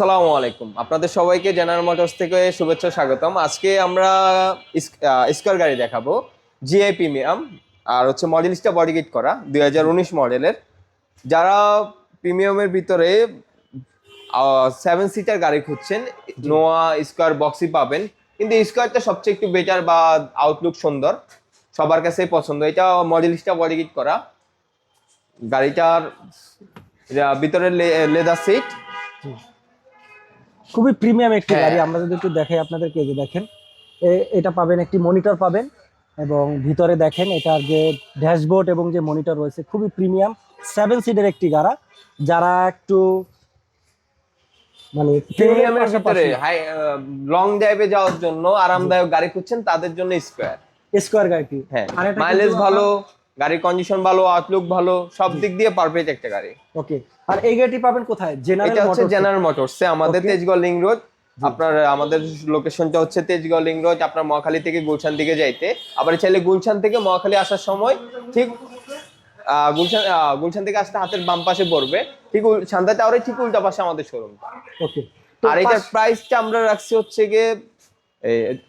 আসসালামু আলাইকুম, আপনাদের সবাইকে জেনারেল মোটরস থেকে শুভেচ্ছা স্বাগতম। আজকে আমরা স্কয়ার গাড়ি দেখাবো, জিআই প্রিমিয়াম আর হচ্ছে মডেলিস্টটা বডি কিট করা 2019 মডেলের। যারা প্রিমিয়ামের ভিতরে 7 সিটার গাড়ি খুঁজছেন, নোয়া স্কয়ার বক্সই পাবেন, কিন্তু স্কয়ারটা সবচেয়ে একটু বেটার বা আউটলুক সুন্দর, সবার কাছেই পছন্দ। এটা মডেলিস্টটা বডি কিট করা গাড়িটার ভিতরে লেদার সিট, খুবই প্রিমিয়াম একটি গাড়ি। আমরা যদি একটু দেখাই আপনাদেরকে, এই যে দেখেন এটা পাবেন, একটি মনিটর পাবেন এবং ভিতরে দেখেন এটার যে ড্যাশবোর্ড এবং যে মনিটর রয়েছে খুবই প্রিমিয়াম 7 সিটের একটি গাড়ি। যারা একটু মানে প্রিমিয়ামের ভিতরে হাই লং ড্রাইভে যাওয়ার জন্য আরামদায়ক গাড়ি খুঁজছেন তাদের জন্য স্কয়ার গাড়িটি, হ্যাঁ, মাইলেজ ভালো, গাড়ির কন্ডিশন ভালো, আউটলুক ভালো, সব দিক দিয়ে পারফেক্ট একটা গাড়ি। ওকে, আর এই গাড়িটি পাবেন কোথায়? এটা হচ্ছে জেনারেল মোটরসে, আমাদের তেজগাঁও লিংক রোড। আপনার আমাদের লোকেশনটা হচ্ছে তেজগাঁও লিংক রোড। আপনার মহাখালী থেকে গুলশান দিকে যাইতে, আবার চাইলে গুলশান থেকে মহাখালী আসার সময় ঠিক গুলশান থেকে আসতে হাতের বাম পাশে পড়বে, ঠিক শান্তা টাওয়ারের ঠিক উল্টা পাশে আমাদের শোরুমটা। ওকে, আর এটার প্রাইসটা আমরা রাখছি হচ্ছে গিয়ে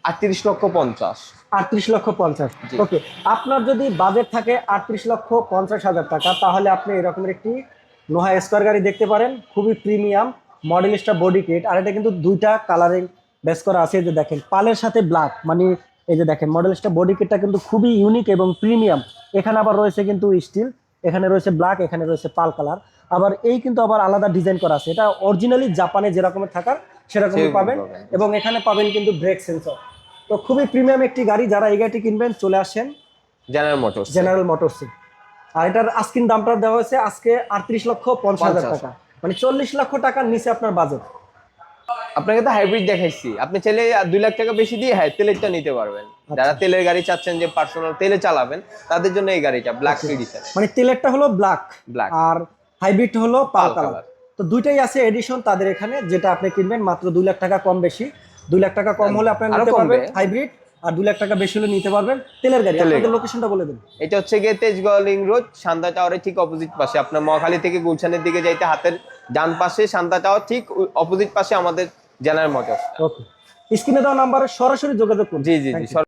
38,50,000। 38,50,000। ওকে, আপনার যদি বাজেট থাকে 38,50,000 টাকা, তাহলে আপনি এরকমের একটি নোহা স্কয়ার গাড়ি দেখতে পারেন। খুবই প্রিমিয়াম মডেলিস্টা বডি কিট, আর এটা কিন্তু দুইটা কালারিং বেস করা আছে। এই যে দেখেন পালের সাথে ব্ল্যাক, মানে এই যে দেখেন মডেলিস্টা বডি কিটটা কিন্তু খুবই ইউনিক এবং প্রিমিয়াম। এখানে আবার রয়েছে কিন্তু স্টিল, এখানে রয়েছে ব্ল্যাক, এখানে রয়েছে পাল কালার। আবার এই কিন্তু আবার আলাদা ডিজাইন করা আছে। এটা অরিজিনালি জাপানে যেরকমের থাকার সেরকমই পাবেন, এবং এখানে পাবেন কিন্তু ব্রেক সেন্সর। তো খুবই প্রিমিয়াম একটি গাড়ি। যারা এই গাড়িটি কিনবেন চলে আসেন জেনারেল মোটরসে। আর এটার আস্কিং দামটা দেওয়া হয়েছে আজকে 38,50,000 টাকা, মানে 40 লক্ষ টাকার নিচে আপনার বাজেট। আপনাকে তো হাইব্রিড দেখাইছি, আপনি চাইলে 2 লাখ টাকা বেশি দিয়ে তেলেরটা নিতে পারবেন। যারা তেলের গাড়ি চাচ্ছেন, যে পার্সোনাল তেলে চালাবেন, তাদের জন্য এই গাড়িটা ব্ল্যাক এডিশন। মানে তেলেরটা হলো ব্ল্যাক আর হাইব্রিড হলো পাল কালার। তো দুইটাই আছে এডিশন তাদের এখানে, যেটা আপনি কিনবেন মাত্র 2 লাখ টাকা কম বেশি। 2 লাখ টাকা কম হলে আপনি নিতে পারবেন হাইব্রিড, আর 2 লাখ টাকা বেশি হলে নিতে পারবেন তেলের গাড়ি। আপনাদের লোকেশনটা বলে দেন। এটা হচ্ছে গিয়ে তেজগাঁও লিংক রোড, শান্তা টাওয়ারের ঠিক অপোজিট পাশে। আপনার মহাখালী থেকে গুলশানের দিকে যাইতে হাতের ডান পাশে শান্তা টাওয়ার, ঠিক অপোজিট পাশে আমাদের জেনারেল মোটরস। ওকে, স্ক্রিনে দেওয়া নাম্বারে সরাসরি যোগাযোগ করুন। জি জি জি।